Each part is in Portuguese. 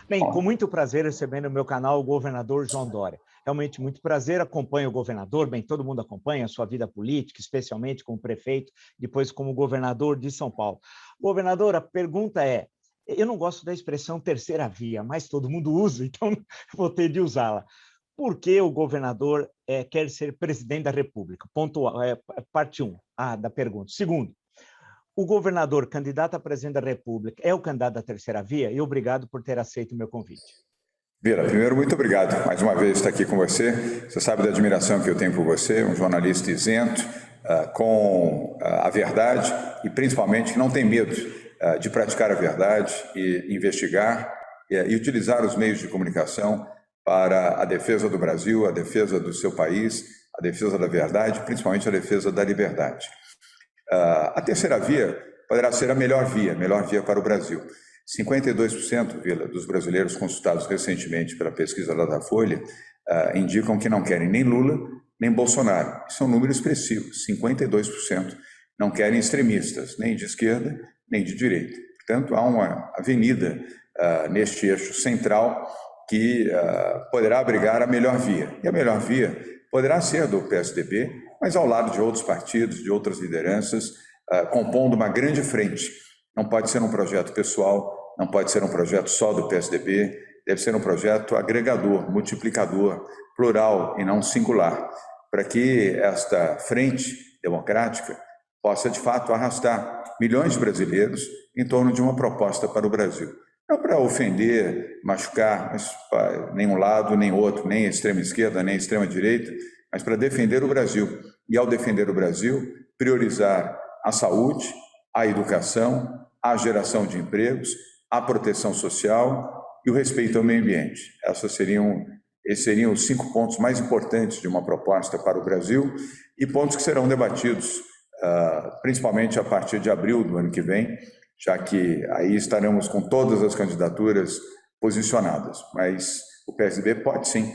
Bem, com muito prazer recebendo no meu canal o governador João Dória. Realmente muito prazer, acompanho o governador, bem, todo mundo acompanha a sua vida política, especialmente como prefeito, depois como governador de São Paulo. Governador, a pergunta é, eu não gosto da expressão terceira via, mas todo mundo usa, então vou ter de usá-la. Por que o governador quer ser presidente da República? Parte 1 da pergunta. Segundo, o governador candidato a presidente da República é o candidato da terceira via? E obrigado por ter aceito o meu convite. Vila, primeiro, muito obrigado mais uma vez estar aqui com você. Você sabe da admiração que eu tenho por você, um jornalista isento, com a verdade e principalmente que não tem medo de praticar a verdade e investigar e utilizar os meios de comunicação para a defesa do Brasil, a defesa do seu país, a defesa da verdade, principalmente a defesa da liberdade. A terceira via poderá ser a melhor via para o Brasil. 52%, Vila, dos brasileiros consultados recentemente pela pesquisa da Datafolha indicam que não querem nem Lula, nem Bolsonaro. São números expressivos, 52% não querem extremistas, nem de esquerda, nem de direita. Portanto, há uma avenida neste eixo central que poderá abrigar a melhor via. E a melhor via poderá ser do PSDB, mas ao lado de outros partidos, de outras lideranças, compondo uma grande frente. Não pode ser um projeto pessoal, não pode ser um projeto só do PSDB, deve ser um projeto agregador, multiplicador, plural e não singular, para que esta frente democrática possa, de fato, arrastar milhões de brasileiros em torno de uma proposta para o Brasil. Não para ofender, machucar, mas nem um lado, nem outro, nem a extrema esquerda, nem a extrema direita, mas para defender o Brasil. E, ao defender o Brasil, priorizar a saúde, a educação, a geração de empregos, a proteção social e o respeito ao meio ambiente. Esses seriam os 5 pontos mais importantes de uma proposta para o Brasil e pontos que serão debatidos principalmente a partir de abril do ano que vem, já que aí estaremos com todas as candidaturas posicionadas. Mas o PSDB pode sim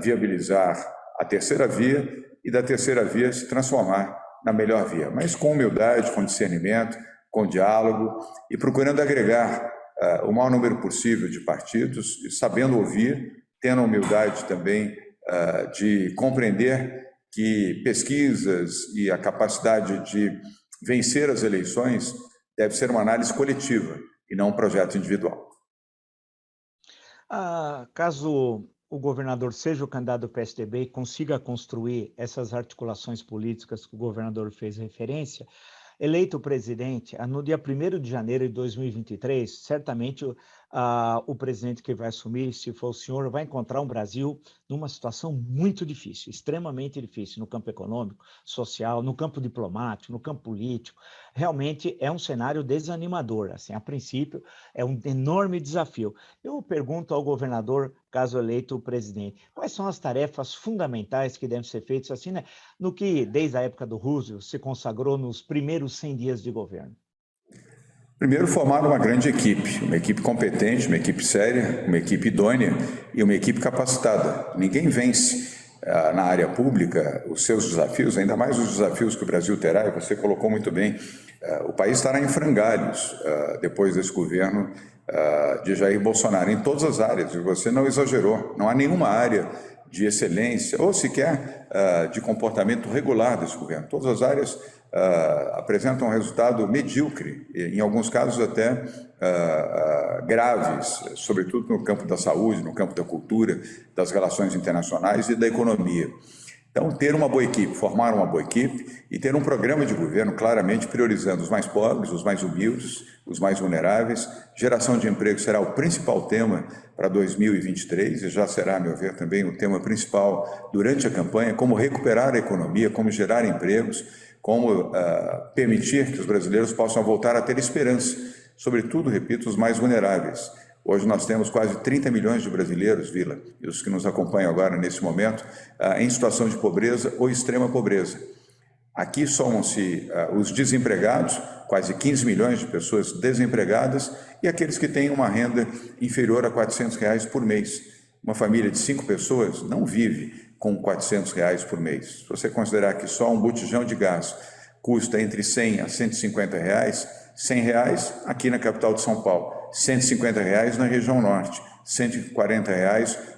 viabilizar a terceira via e da terceira via se transformar na melhor via, mas com humildade, com discernimento, com diálogo e procurando agregar o maior número possível de partidos, sabendo ouvir, tendo a humildade também de compreender que pesquisas e a capacidade de vencer as eleições deve ser uma análise coletiva e não um projeto individual. Caso o governador seja o candidato do PSDB e consiga construir essas articulações políticas que o governador fez referência, eleito presidente, no dia 1º de janeiro de 2023, certamente o presidente que vai assumir, se for o senhor, vai encontrar um Brasil numa situação muito difícil, extremamente difícil, no campo econômico, social, no campo diplomático, no campo político. Realmente é um cenário desanimador, assim, a princípio é um enorme desafio. Eu pergunto ao governador, caso eleito presidente, quais são as tarefas fundamentais que devem ser feitas, assim, né, no que, desde a época do Roosevelt, se consagrou nos primeiros 100 dias de governo? Primeiro, formar uma grande equipe, uma equipe competente, uma equipe séria, uma equipe idônea e uma equipe capacitada. Ninguém vence na área pública os seus desafios, ainda mais os desafios que o Brasil terá, e você colocou muito bem, o país estará em frangalhos depois desse governo de Jair Bolsonaro, em todas as áreas, e você não exagerou, não há nenhuma área de excelência ou sequer de comportamento regular desse governo. Todas as áreas apresentam um resultado medíocre, em alguns casos até graves, sobretudo no campo da saúde, no campo da cultura, das relações internacionais e da economia. Então, ter uma boa equipe, formar uma boa equipe e ter um programa de governo claramente priorizando os mais pobres, os mais humildes, os mais vulneráveis. Geração de emprego será o principal tema para 2023 e já será, a meu ver, também o tema principal durante a campanha, como recuperar a economia, como gerar empregos, como permitir que os brasileiros possam voltar a ter esperança, sobretudo, repito, os mais vulneráveis. Hoje nós temos quase 30 milhões de brasileiros, Vila, e os que nos acompanham agora nesse momento, em situação de pobreza ou extrema pobreza. Aqui somam-se os desempregados, quase 15 milhões de pessoas desempregadas, e aqueles que têm uma renda inferior a R$400 por mês. Uma família de 5 pessoas não vive com R$400 por mês. Se você considerar que só um botijão de gás custa entre 100 a 150 reais, R$100 aqui na capital de São Paulo, R$150 na região norte, R$ 140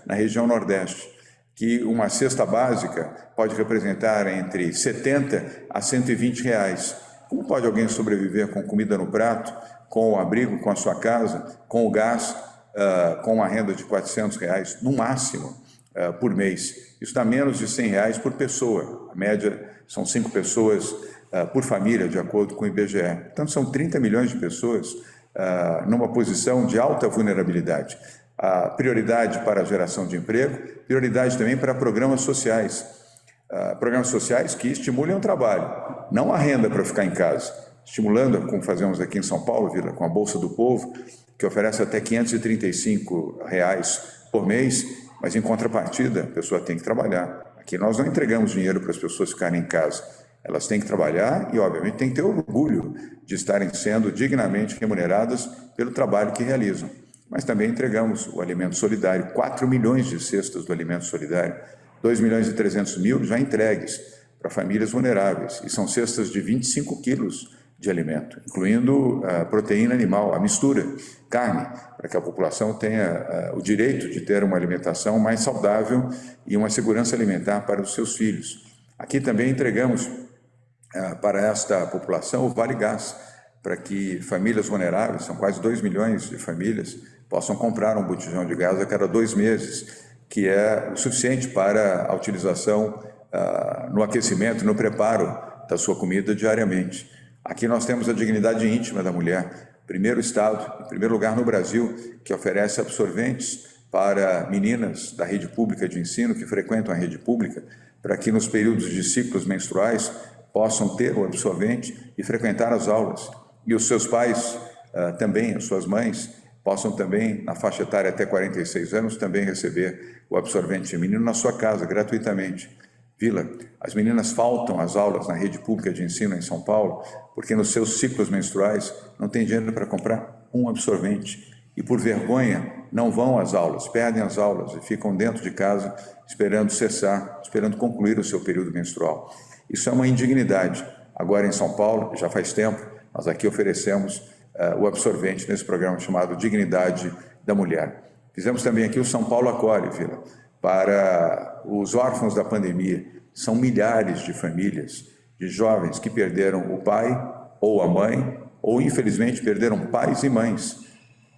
na região Nordeste, que uma cesta básica pode representar entre R$ 70 a R$ 120. Como pode alguém sobreviver com comida no prato, com o abrigo, com a sua casa, com o gás, com uma renda de R$ 400, no máximo, por mês? Isso dá menos de R$ 100 por pessoa. A média são 5 pessoas por família, de acordo com o IBGE. Portanto, são 30 milhões de pessoas numa posição de alta vulnerabilidade. A prioridade para a geração de emprego, prioridade também para programas sociais. Programas sociais que estimulem o trabalho, não a renda para ficar em casa. Estimulando, como fazemos aqui em São Paulo, Vila, com a Bolsa do Povo, que oferece até R$ 535 por mês, mas em contrapartida a pessoa tem que trabalhar. Aqui nós não entregamos dinheiro para as pessoas ficarem em casa. Elas têm que trabalhar e, obviamente, têm que ter orgulho de estarem sendo dignamente remuneradas pelo trabalho que realizam. Mas também entregamos o alimento solidário, 4 milhões de cestas do alimento solidário, 2.300.000 já entregues para famílias vulneráveis, e são cestas de 25 quilos de alimento, incluindo a proteína animal, a mistura, carne, para que a população tenha o direito de ter uma alimentação mais saudável e uma segurança alimentar para os seus filhos. Aqui também entregamos para esta população o Vale Gás, para que famílias vulneráveis, são quase 2 milhões de famílias, possam comprar um botijão de gás a cada 2 meses, que é o suficiente para a utilização no aquecimento, no preparo da sua comida diariamente. Aqui nós temos a dignidade íntima da mulher, primeiro estado, em primeiro lugar no Brasil, que oferece absorventes para meninas da rede pública de ensino que frequentam a rede pública, para que nos períodos de ciclos menstruais possam ter o absorvente e frequentar as aulas. E os seus pais também, as suas mães, possam também, na faixa etária até 46 anos, também receber o absorvente feminino na sua casa, gratuitamente. Vila, as meninas faltam às aulas na rede pública de ensino em São Paulo porque nos seus ciclos menstruais não tem dinheiro para comprar um absorvente e, por vergonha, não vão às aulas, perdem as aulas e ficam dentro de casa esperando cessar, esperando concluir o seu período menstrual. Isso é uma indignidade. Agora em São Paulo, já faz tempo, nós aqui oferecemos o absorvente nesse programa chamado Dignidade da Mulher. Fizemos também aqui o São Paulo Acolhe, Vila, para os órfãos da pandemia. São milhares de famílias, de jovens que perderam o pai ou a mãe, ou infelizmente perderam pais e mães.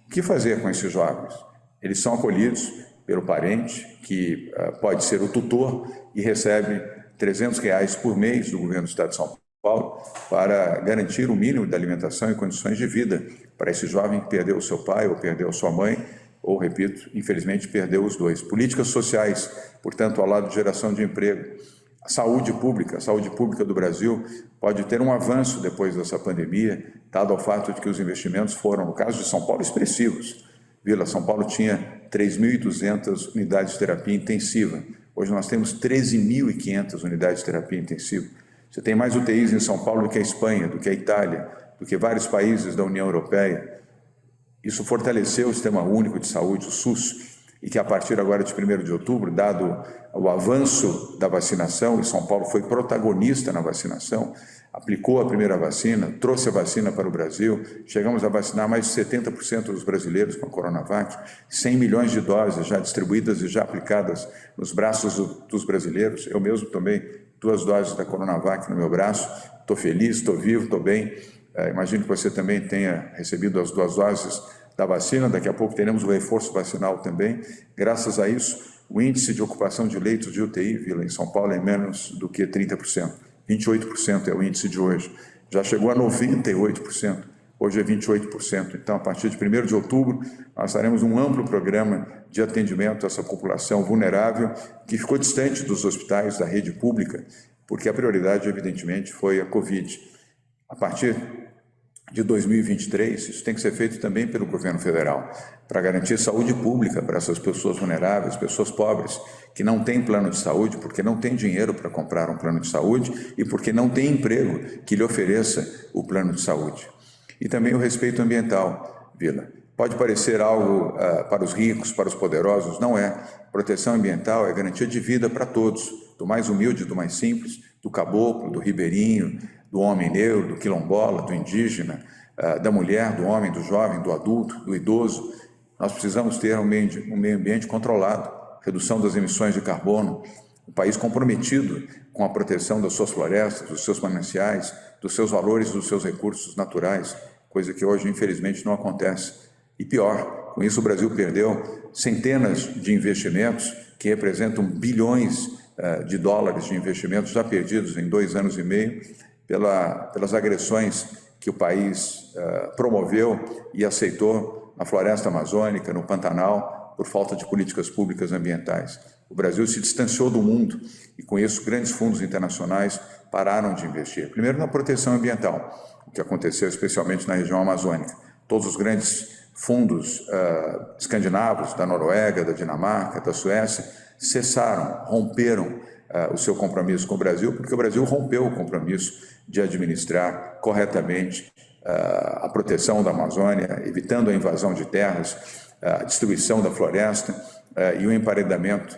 O que fazer com esses jovens? Eles são acolhidos pelo parente, que pode ser o tutor, e recebe R$ 300 por mês do governo do Estado de São Paulo para garantir o mínimo de alimentação e condições de vida para esse jovem que perdeu o seu pai ou perdeu a sua mãe, ou, repito, infelizmente perdeu os dois. Políticas sociais, portanto, ao lado de geração de emprego. A saúde pública do Brasil pode ter um avanço depois dessa pandemia, dado ao fato de que os investimentos foram, no caso de São Paulo, expressivos. Vila, São Paulo tinha 3.200 unidades de terapia intensiva. Hoje nós temos 13.500 unidades de terapia intensiva. Você tem mais UTIs em São Paulo do que a Espanha, do que a Itália, do que vários países da União Europeia. Isso fortaleceu o Sistema Único de Saúde, o SUS, e que a partir agora de 1º de outubro, dado o avanço da vacinação, e São Paulo foi protagonista na vacinação, aplicou a primeira vacina, trouxe a vacina para o Brasil, chegamos a vacinar mais de 70% dos brasileiros com a Coronavac, 100 milhões de doses já distribuídas e já aplicadas nos braços dos brasileiros. Eu mesmo tomei 2 doses da Coronavac no meu braço, estou feliz, estou vivo, estou bem. Imagino que você também tenha recebido as 2 doses da vacina, daqui a pouco teremos o reforço vacinal também. Graças a isso, o índice de ocupação de leitos de UTI, Vila, em São Paulo é menos do que 30%. 28% é o índice de hoje. Já chegou a 98%, hoje é 28%. Então, a partir de 1º de outubro, nós faremos um amplo programa de atendimento a essa população vulnerável que ficou distante dos hospitais da rede pública, porque a prioridade, evidentemente, foi a Covid. A partir de 2023, isso tem que ser feito também pelo governo federal, para garantir saúde pública para essas pessoas vulneráveis, pessoas pobres, que não têm plano de saúde, porque não têm dinheiro para comprar um plano de saúde e porque não tem emprego que lhe ofereça o plano de saúde. E também o respeito ambiental, Vila. Pode parecer algo para os ricos, para os poderosos, não é. Proteção ambiental é garantia de vida para todos, do mais humilde, do mais simples, do caboclo, do ribeirinho, do homem negro, do quilombola, do indígena, da mulher, do homem, do jovem, do adulto, do idoso. Nós precisamos ter um meio ambiente controlado, redução das emissões de carbono, um país comprometido com a proteção das suas florestas, dos seus mananciais, dos seus valores, dos seus recursos naturais, coisa que hoje, infelizmente, não acontece. E pior, com isso o Brasil perdeu centenas de investimentos que representam bilhões de dólares de investimentos já perdidos em 2 anos e meio pelas agressões que o país promoveu e aceitou na floresta amazônica, no Pantanal, por falta de políticas públicas ambientais. O Brasil se distanciou do mundo e, com isso, grandes fundos internacionais pararam de investir. Primeiro, na proteção ambiental, o que aconteceu especialmente na região amazônica. Todos os grandes fundos escandinavos, da Noruega, da Dinamarca, da Suécia, cessaram, romperam o seu compromisso com o Brasil, porque o Brasil rompeu o compromisso de administrar corretamente a proteção da Amazônia, evitando a invasão de terras, a destruição da floresta e o emparedamento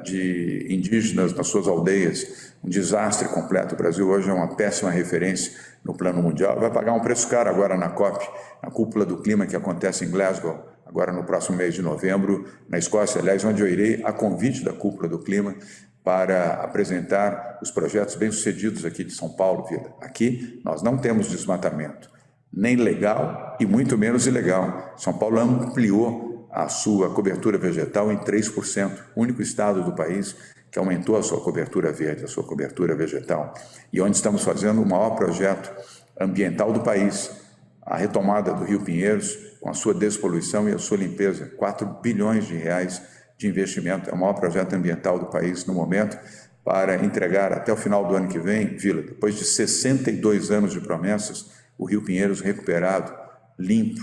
de indígenas nas suas aldeias, um desastre completo. O Brasil hoje é uma péssima referência no plano mundial, vai pagar um preço caro agora na COP, na cúpula do clima que acontece em Glasgow, agora no próximo mês de novembro, na Escócia, aliás, onde eu irei a convite da cúpula do clima para apresentar os projetos bem-sucedidos aqui de São Paulo, Vila. Aqui nós não temos desmatamento, nem legal e muito menos ilegal. São Paulo ampliou a sua cobertura vegetal em 3%, o único estado do país que aumentou a sua cobertura verde, a sua cobertura vegetal, e onde estamos fazendo o maior projeto ambiental do país, a retomada do Rio Pinheiros, com a sua despoluição e a sua limpeza, 4 bilhões de reais de investimento, é o maior projeto ambiental do país no momento, para entregar até o final do ano que vem, Vila, depois de 62 anos de promessas, o Rio Pinheiros recuperado, limpo,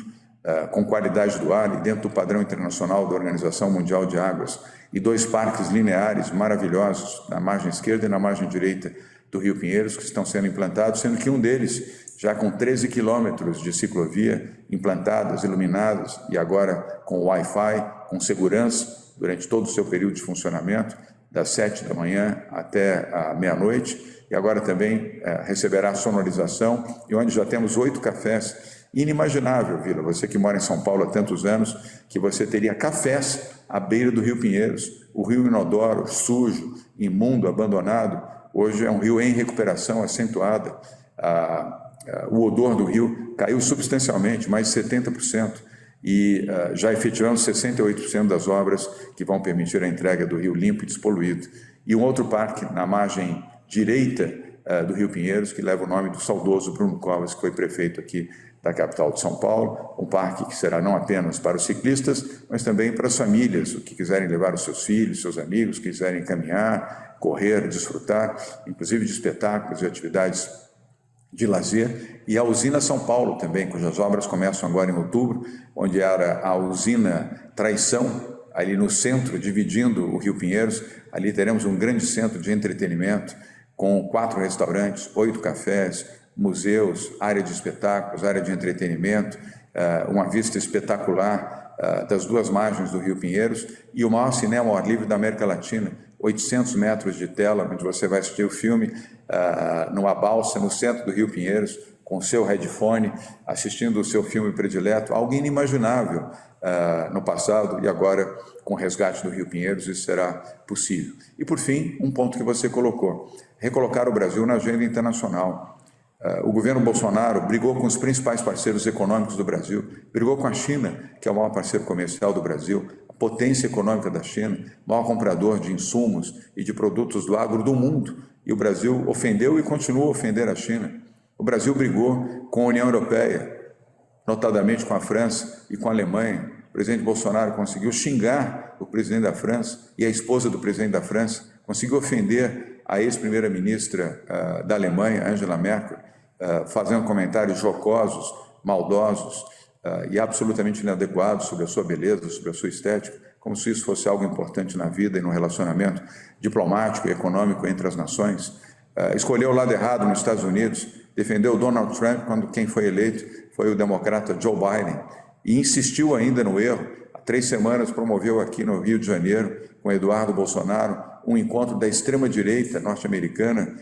com qualidade do ar e dentro do padrão internacional da Organização Mundial de Águas, e 2 parques lineares maravilhosos, na margem esquerda e na margem direita do Rio Pinheiros, que estão sendo implantados, sendo que um deles já com 13 quilômetros de ciclovia implantadas, iluminadas, e agora com Wi-Fi, com segurança, durante todo o seu período de funcionamento, das 7 da manhã até a meia-noite, e agora também receberá sonorização, e onde já temos 8 cafés. Inimaginável, Vila, você que mora em São Paulo há tantos anos, que você teria cafés à beira do Rio Pinheiros, o rio inodoro, sujo, imundo, abandonado, hoje é um rio em recuperação acentuada. O odor do rio caiu substancialmente, mais de 70%, e já efetivamos 68% das obras que vão permitir a entrega do rio limpo e despoluído. E um outro parque na margem direita do Rio Pinheiros, que leva o nome do saudoso Bruno Covas, que foi prefeito aqui da capital de São Paulo, um parque que será não apenas para os ciclistas, mas também para as famílias, que quiserem levar os seus filhos, seus amigos, quiserem caminhar, correr, desfrutar, inclusive de espetáculos e atividades de lazer, e a usina São Paulo também, cujas obras começam agora em outubro, onde era a usina Traição, ali no centro, dividindo o Rio Pinheiros. Ali teremos um grande centro de entretenimento, com 4 restaurantes, 8 cafés, museus, área de espetáculos, área de entretenimento, uma vista espetacular das 2 margens do Rio Pinheiros, e o maior cinema ao ar livre da América Latina, 800 metros de tela, onde você vai assistir o filme numa balsa no centro do Rio Pinheiros, com o seu headphone, assistindo o seu filme predileto, algo inimaginável no passado, e agora, com o resgate do Rio Pinheiros, isso será possível. E, por fim, um ponto que você colocou, recolocar o Brasil na agenda internacional. O governo Bolsonaro brigou com os principais parceiros econômicos do Brasil, brigou com a China, que é o maior parceiro comercial do Brasil, a potência econômica da China, maior comprador de insumos e de produtos do agro do mundo, e o Brasil ofendeu e continua a ofender a China. O Brasil brigou com a União Europeia, notadamente com a França e com a Alemanha. O presidente Bolsonaro conseguiu xingar o presidente da França e a esposa do presidente da França, conseguiu ofender a ex-primeira-ministra da Alemanha, Angela Merkel, fazendo comentários jocosos, maldosos e absolutamente inadequados sobre a sua beleza, sobre a sua estética, como se isso fosse algo importante na vida e no relacionamento diplomático e econômico entre as nações. Escolheu o lado errado nos Estados Unidos, defendeu Donald Trump quando quem foi eleito foi o democrata Joe Biden, e insistiu ainda no erro. Há 3 semanas promoveu aqui no Rio de Janeiro, com Eduardo Bolsonaro, um encontro da extrema-direita norte-americana,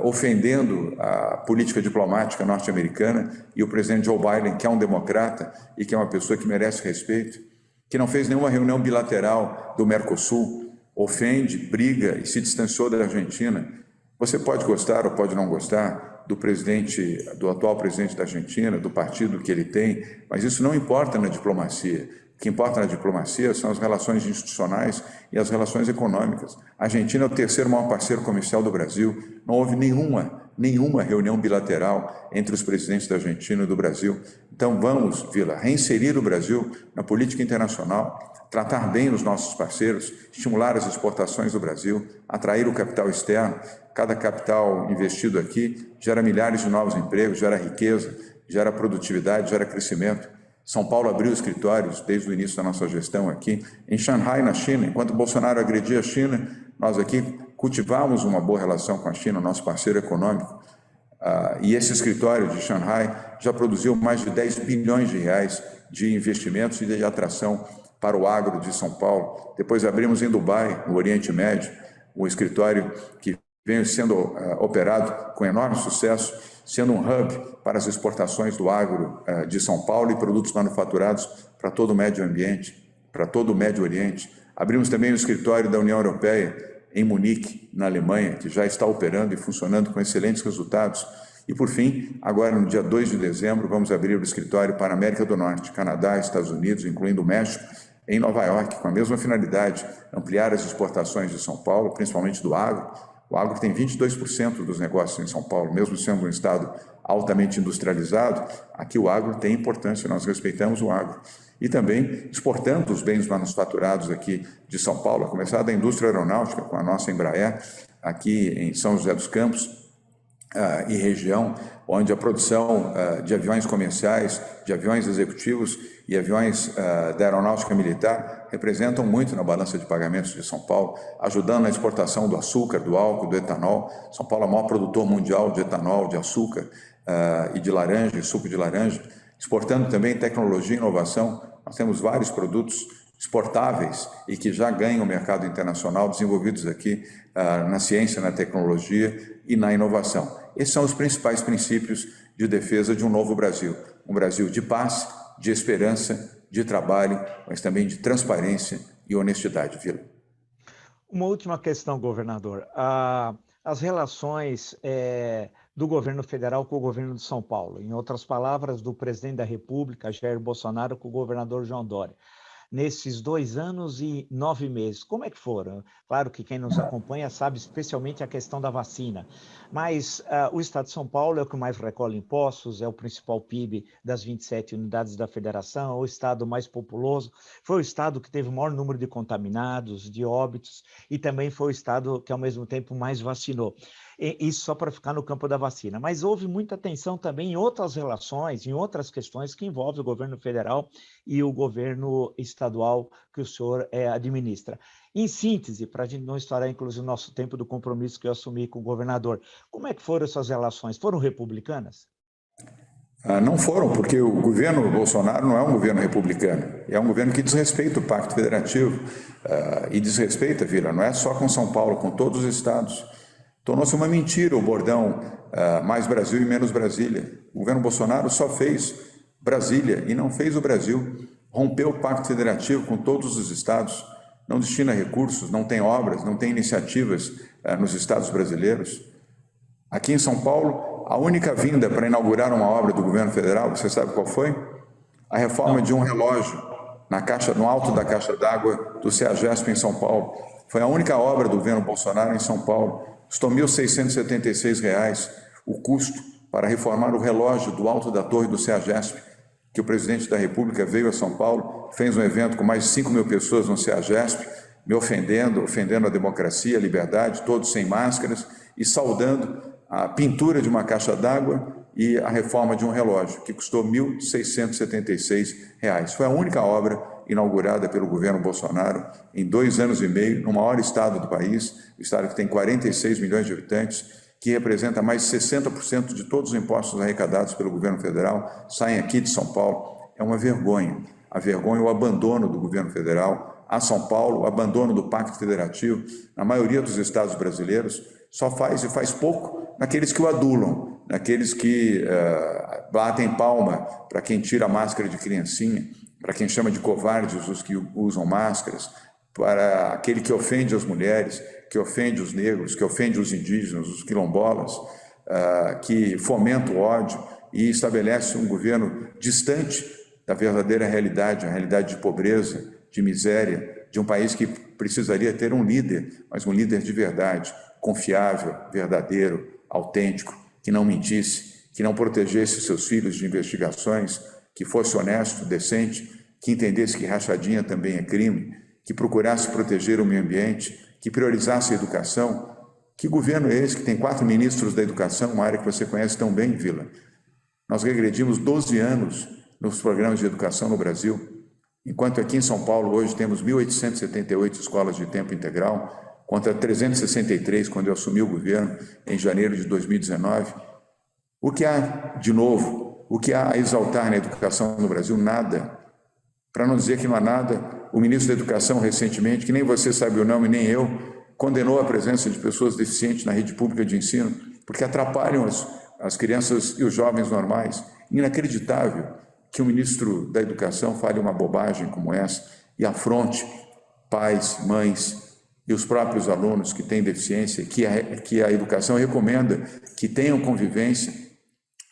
ofendendo a política diplomática norte-americana, e o presidente Joe Biden, que é um democrata e que é uma pessoa que merece respeito. que não fez nenhuma reunião bilateral do Mercosul, ofende, briga e se distanciou da Argentina. Você pode gostar ou pode não gostar do atual presidente da Argentina, do partido que ele tem, mas isso não importa na diplomacia. O que importa na diplomacia são as relações institucionais e as relações econômicas. A Argentina é o terceiro maior parceiro comercial do Brasil. Não houve nenhuma reunião bilateral entre os presidentes da Argentina e do Brasil. Então vamos, Vila, reinserir o Brasil na política internacional, tratar bem os nossos parceiros, estimular as exportações do Brasil, atrair o capital externo. Cada capital investido aqui gera milhares de novos empregos, gera riqueza, gera produtividade, gera crescimento. São Paulo abriu escritórios desde o início da nossa gestão aqui. Em Xangai, na China, enquanto Bolsonaro agredia a China, nós aqui cultivamos uma boa relação com a China, nosso parceiro econômico. E esse escritório de Xangai já produziu mais de 10 bilhões de reais de investimentos e de atração para o agro de São Paulo. Depois abrimos em Dubai, no Oriente Médio, um escritório que vem sendo operado com enorme sucesso, sendo um hub para as exportações do agro de São Paulo e produtos manufaturados para todo o Médio Ambiente, para todo o Médio Oriente. Abrimos também o escritório da União Europeia em Munique, na Alemanha, que já está operando e funcionando com excelentes resultados. E, por fim, agora no dia 2 de dezembro, vamos abrir o escritório para a América do Norte, Canadá, Estados Unidos, incluindo o México, em Nova York, com a mesma finalidade, ampliar as exportações de São Paulo, principalmente do agro. O agro tem 22% dos negócios em São Paulo, mesmo sendo um estado altamente industrializado, aqui o agro tem importância, nós respeitamos o agro. E também exportando os bens manufaturados aqui de São Paulo, a começar da indústria aeronáutica, com a nossa Embraer, aqui em São José dos Campos, e região, onde a produção de aviões comerciais, de aviões executivos e aviões da aeronáutica militar representam muito na balança de pagamentos de São Paulo, ajudando na exportação do açúcar, do álcool, do etanol. São Paulo é o maior produtor mundial de etanol, de açúcar e de laranja, e suco de laranja, exportando também tecnologia e inovação. Nós temos vários produtos exportáveis e que já ganham o mercado internacional, desenvolvidos aqui na ciência, na tecnologia e na inovação. Esses são os principais princípios de defesa de um novo Brasil. Um Brasil de paz, de esperança, de trabalho, mas também de transparência e honestidade, Vila. Uma última questão, governador. As relações do governo federal com o governo de São Paulo, em outras palavras, do presidente da República, Jair Bolsonaro, com o governador João Dória, nesses 2 anos e 9 meses, como é que foram? Claro que quem nos acompanha sabe especialmente a questão da vacina, mas o Estado de São Paulo é o que mais recolhe impostos, é o principal PIB das 27 unidades da federação, é o estado mais populoso, foi o estado que teve o maior número de contaminados, de óbitos, e também foi o estado que ao mesmo tempo mais vacinou. Isso só para ficar no campo da vacina. Mas houve muita tensão também em outras relações, em outras questões que envolvem o governo federal e o governo estadual que o senhor administra. Em síntese, para a gente não estourar, inclusive, o nosso tempo do compromisso que eu assumi com o governador, como é que foram essas relações? Foram republicanas? Não foram, porque o governo Bolsonaro não é um governo republicano, é um governo que desrespeita o Pacto Federativo e desrespeita, Vila, não é só com São Paulo, com todos os estados. Tornou-se uma mentira o bordão mais Brasil e menos Brasília. O governo Bolsonaro só fez Brasília e não fez o Brasil. Rompeu o Pacto Federativo com todos os estados, não destina recursos, não tem obras, não tem iniciativas nos estados brasileiros. Aqui em São Paulo, a única vinda para inaugurar uma obra do governo federal, você sabe qual foi? A reforma de um relógio no alto da caixa d'água do CEAGESP em São Paulo. Foi a única obra do governo Bolsonaro em São Paulo. Custou R$ 1.676 o custo para reformar o relógio do alto da torre do CEAGESP, que o presidente da República veio a São Paulo, fez um evento com mais de 5.000 pessoas no CEAGESP, me ofendendo a democracia, a liberdade, todos sem máscaras, e saudando a pintura de uma caixa d'água e a reforma de um relógio, que custou R$ 1.676. Foi a única obra inaugurada pelo governo Bolsonaro em 2 anos e meio, no maior estado do país, o estado que tem 46 milhões de habitantes, que representa mais de 60% de todos os impostos arrecadados pelo governo federal, saem aqui de São Paulo. É uma vergonha. A vergonha é o abandono do governo federal a São Paulo, o abandono do Pacto Federativo. Na maioria dos estados brasileiros, só faz e faz pouco naqueles que o adulam, naqueles que batem palma para quem tira a máscara de criancinha, para quem chama de covardes os que usam máscaras, para aquele que ofende as mulheres, que ofende os negros, que ofende os indígenas, os quilombolas, que fomenta o ódio e estabelece um governo distante da verdadeira realidade, a realidade de pobreza, de miséria, de um país que precisaria ter um líder, mas um líder de verdade, confiável, verdadeiro, autêntico, que não mentisse, que não protegesse seus filhos de investigações, que fosse honesto, decente, que entendesse que rachadinha também é crime, que procurasse proteger o meio ambiente, que priorizasse a educação. Que governo é esse que tem 4 ministros da educação, uma área que você conhece tão bem, Vila? Nós regredimos 12 anos nos programas de educação no Brasil, enquanto aqui em São Paulo hoje temos 1.878 escolas de tempo integral, contra 363 quando eu assumi o governo em janeiro de 2019. O que há de novo? O que há a exaltar na educação no Brasil? Nada. Para não dizer que não há nada, o ministro da Educação recentemente, que nem você sabe o nome, nem eu, condenou a presença de pessoas deficientes na rede pública de ensino, porque atrapalham as crianças e os jovens normais. Inacreditável que o ministro da Educação fale uma bobagem como essa e afronte pais, mães e os próprios alunos que têm deficiência, que a educação recomenda que tenham convivência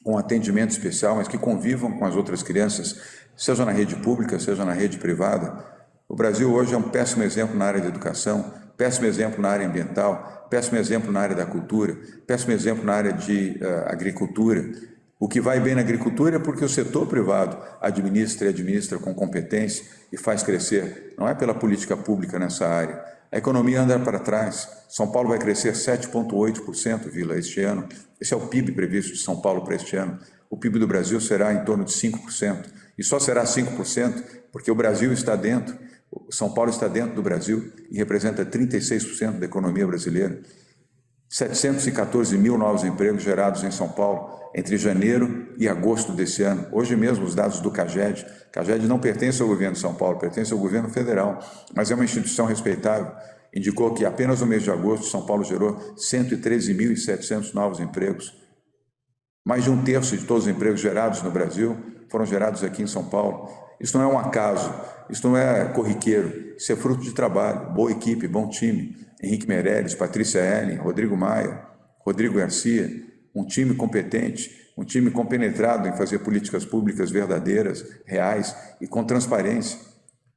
com atendimento especial, mas que convivam com as outras crianças, seja na rede pública, seja na rede privada. O Brasil hoje é um péssimo exemplo na área da educação, péssimo exemplo na área ambiental, péssimo exemplo na área da cultura, péssimo exemplo na área de agricultura. O que vai bem na agricultura é porque o setor privado administra com competência e faz crescer. Não é pela política pública nessa área. A economia anda para trás. São Paulo vai crescer 7,8%, Vila, este ano. Esse é o PIB previsto de São Paulo para este ano. O PIB do Brasil será em torno de 5%. E só será 5% porque o Brasil está dentro, São Paulo está dentro do Brasil e representa 36% da economia brasileira. 714 mil novos empregos gerados em São Paulo entre janeiro e agosto desse ano. Hoje mesmo, os dados do CAGED. CAGED não pertence ao governo de São Paulo, pertence ao governo federal, mas é uma instituição respeitável. Indicou que apenas no mês de agosto, São Paulo gerou 113.700 novos empregos. Mais de 1/3 de todos os empregos gerados no Brasil foram gerados aqui em São Paulo. Isso não é um acaso, isso não é corriqueiro, isso é fruto de trabalho, boa equipe, bom time. Henrique Meirelles, Patrícia Ellen, Rodrigo Maia, Rodrigo Garcia, um time competente, um time compenetrado em fazer políticas públicas verdadeiras, reais e com transparência.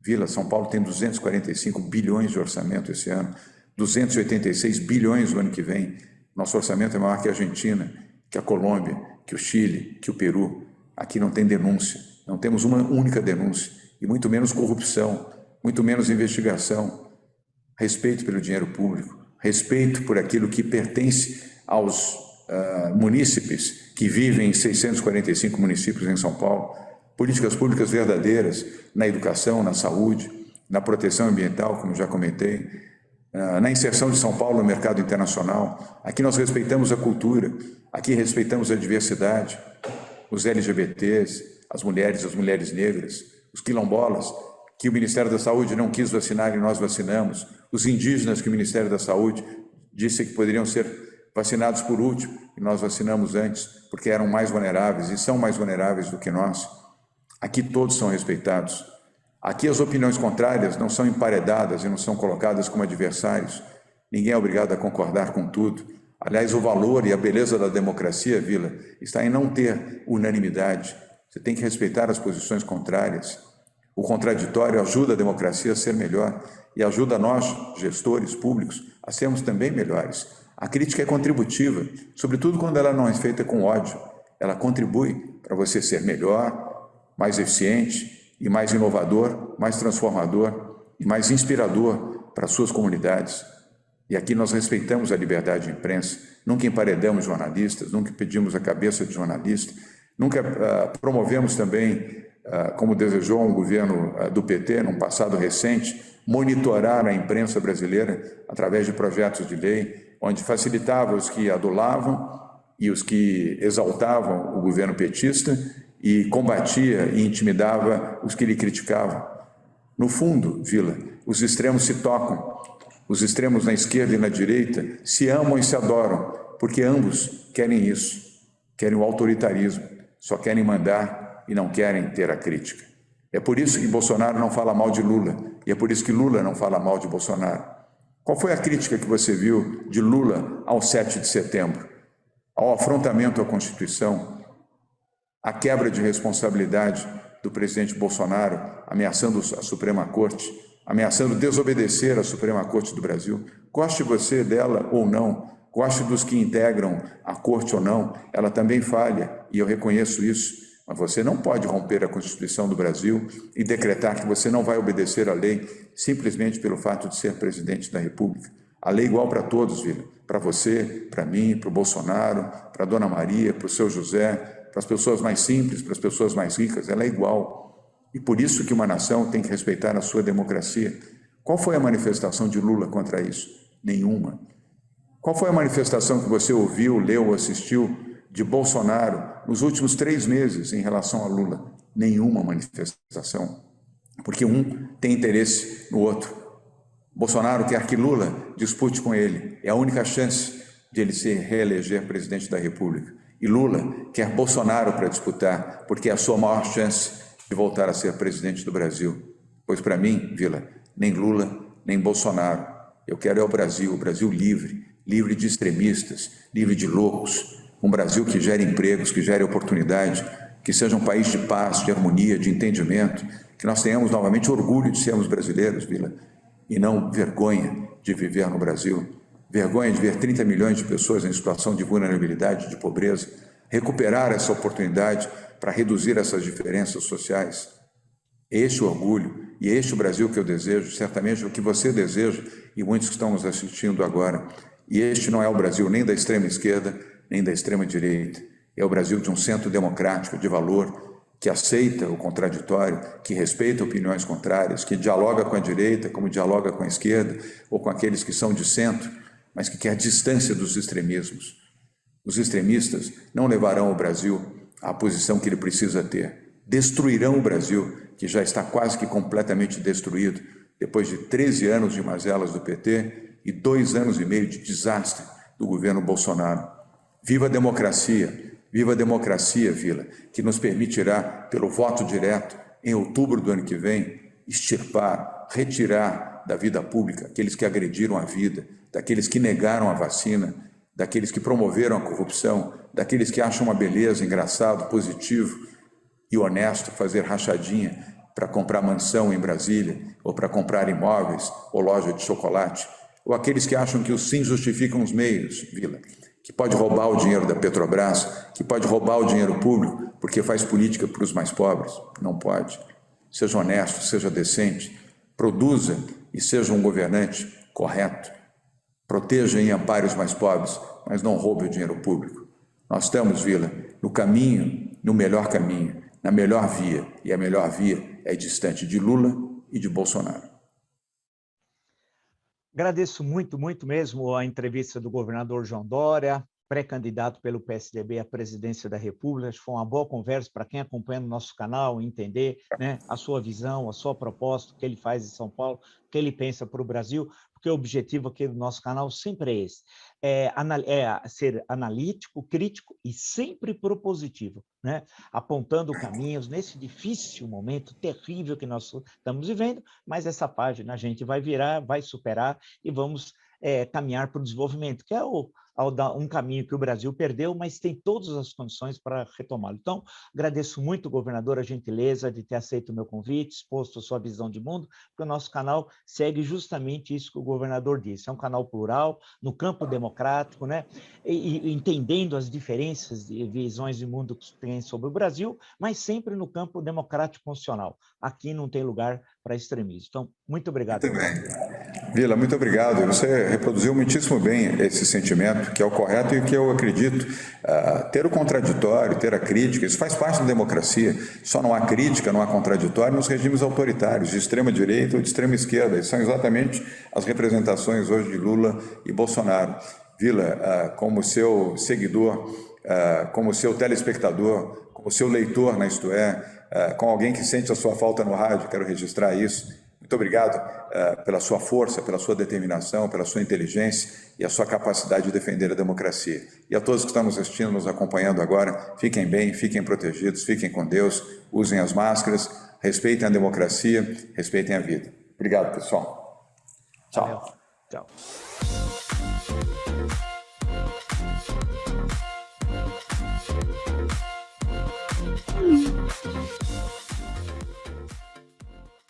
Vila, São Paulo tem 245 bilhões de orçamento esse ano, 286 bilhões no ano que vem. Nosso orçamento é maior que a Argentina, que a Colômbia, que o Chile, que o Peru. Aqui não tem denúncia, não temos uma única denúncia, e muito menos corrupção, muito menos investigação. Respeito pelo dinheiro público, respeito por aquilo que pertence aos munícipes que vivem em 645 municípios em São Paulo, políticas públicas verdadeiras na educação, na saúde, na proteção ambiental, como já comentei, na inserção de São Paulo no mercado internacional. Aqui nós respeitamos a cultura, aqui respeitamos a diversidade, os LGBTs, as mulheres negras, os quilombolas, que o Ministério da Saúde não quis vacinar e nós vacinamos, os indígenas que o Ministério da Saúde disse que poderiam ser vacinados por último e nós vacinamos antes, porque eram mais vulneráveis e são mais vulneráveis do que nós. Aqui todos são respeitados. Aqui as opiniões contrárias não são emparedadas e não são colocadas como adversários. Ninguém é obrigado a concordar com tudo. Aliás, o valor e a beleza da democracia, Vila, está em não ter unanimidade. Você tem que respeitar as posições contrárias. O contraditório ajuda a democracia a ser melhor e ajuda nós, gestores públicos, a sermos também melhores. A crítica é contributiva, sobretudo quando ela não é feita com ódio. Ela contribui para você ser melhor, mais eficiente e mais inovador, mais transformador e mais inspirador para as suas comunidades. E aqui nós respeitamos a liberdade de imprensa, nunca emparedamos jornalistas, nunca pedimos a cabeça de jornalista, nunca promovemos também, como desejou um governo do PT, num passado recente, monitorar a imprensa brasileira através de projetos de lei, onde facilitava os que adulavam e os que exaltavam o governo petista e combatia e intimidava os que lhe criticavam. No fundo, Vila, os extremos se tocam, os extremos na esquerda e na direita se amam e se adoram, porque ambos querem isso, querem o autoritarismo, só querem mandar e não querem ter a crítica. É por isso que Bolsonaro não fala mal de Lula, e é por isso que Lula não fala mal de Bolsonaro. Qual foi a crítica que você viu de Lula ao 7 de setembro? Ao afrontamento à Constituição, à quebra de responsabilidade do presidente Bolsonaro, ameaçando a Suprema Corte, ameaçando desobedecer a Suprema Corte do Brasil. Goste você dela ou não, goste dos que integram a Corte ou não, ela também falha, e eu reconheço isso. Mas você não pode romper a Constituição do Brasil e decretar que você não vai obedecer à lei simplesmente pelo fato de ser presidente da República. A lei é igual para todos, Vila. Para você, para mim, para o Bolsonaro, para a Dona Maria, para o seu José, para as pessoas mais simples, para as pessoas mais ricas, ela é igual. E por isso que uma nação tem que respeitar a sua democracia. Qual foi a manifestação de Lula contra isso? Nenhuma. Qual foi a manifestação que você ouviu, leu ou assistiu de Bolsonaro nos últimos 3 meses em relação a Lula? Nenhuma manifestação, porque um tem interesse no outro. Bolsonaro quer que Lula dispute com ele, é a única chance de ele se reeleger presidente da República. E Lula quer Bolsonaro para disputar, porque é a sua maior chance de voltar a ser presidente do Brasil. Pois para mim, Vila, nem Lula, nem Bolsonaro. Eu quero é o Brasil livre, livre de extremistas, livre de loucos, um Brasil que gere empregos, que gere oportunidade, que seja um país de paz, de harmonia, de entendimento, que nós tenhamos novamente orgulho de sermos brasileiros, Vila, e não vergonha de viver no Brasil, vergonha de ver 30 milhões de pessoas em situação de vulnerabilidade, de pobreza, recuperar essa oportunidade para reduzir essas diferenças sociais. Este orgulho e este o Brasil que eu desejo, certamente o que você deseja e muitos que estão nos assistindo agora. E este não é o Brasil nem da extrema esquerda, nem da extrema direita. É o Brasil de um centro democrático, de valor, que aceita o contraditório, que respeita opiniões contrárias, que dialoga com a direita, como dialoga com a esquerda, ou com aqueles que são de centro, mas que quer distância dos extremismos. Os extremistas não levarão o Brasil à posição que ele precisa ter. Destruirão o Brasil, que já está quase que completamente destruído, depois de 13 anos de mazelas do PT e 2 anos e meio de desastre do governo Bolsonaro. Viva a democracia, Vila, que nos permitirá, pelo voto direto, em outubro do ano que vem, extirpar, retirar da vida pública aqueles que agrediram a vida, daqueles que negaram a vacina, daqueles que promoveram a corrupção, daqueles que acham uma beleza, engraçado, positivo e honesto fazer rachadinha para comprar mansão em Brasília, ou para comprar imóveis, ou loja de chocolate, ou aqueles que acham que os fins justificam os meios, Vila, que pode roubar o dinheiro da Petrobras, que pode roubar o dinheiro público porque faz política para os mais pobres. Não pode. Seja honesto, seja decente, produza e seja um governante correto. Proteja e ampare os mais pobres, mas não roube o dinheiro público. Nós estamos, Vila, no caminho, no melhor caminho, na melhor via, e a melhor via é distante de Lula e de Bolsonaro. Agradeço muito, muito mesmo a entrevista do governador João Dória, pré-candidato pelo PSDB à presidência da República. Acho que foi uma boa conversa para quem acompanha no nosso canal, entender, né, a sua visão, a sua proposta, o que ele faz em São Paulo, o que ele pensa para o Brasil, porque o objetivo aqui do nosso canal sempre é esse, é ser analítico, crítico e sempre propositivo, né? Apontando caminhos nesse difícil momento terrível que nós estamos vivendo, mas essa página a gente vai virar, vai superar e vamos caminhar para o desenvolvimento, que é um caminho que o Brasil perdeu, mas tem todas as condições para retomá-lo. Então, agradeço muito, governador, a gentileza de ter aceito o meu convite, exposto a sua visão de mundo, porque o nosso canal segue justamente isso que o governador disse. É um canal plural, no campo democrático, né? E entendendo as diferenças de visões de mundo que tem sobre o Brasil, mas sempre no campo democrático constitucional. Aqui não tem lugar para extremismo. Então, muito obrigado. Muito bem. Vila, muito obrigado. Você reproduziu muitíssimo bem esse sentimento, que é o correto e que eu acredito. Ter o contraditório, ter a crítica, isso faz parte da democracia. Só não há crítica, não há contraditório nos regimes autoritários, de extrema direita ou de extrema esquerda. Isso são exatamente as representações hoje de Lula e Bolsonaro. Vila, como seu seguidor, como seu telespectador, como seu leitor na Isto É, com alguém que sente a sua falta no rádio, quero registrar isso. Muito obrigado pela sua força, pela sua determinação, pela sua inteligência e a sua capacidade de defender a democracia. E a todos que estão nos assistindo, nos acompanhando agora, fiquem bem, fiquem protegidos, fiquem com Deus, usem as máscaras, respeitem a democracia, respeitem a vida. Obrigado, pessoal. Tchau. Valeu. Tchau.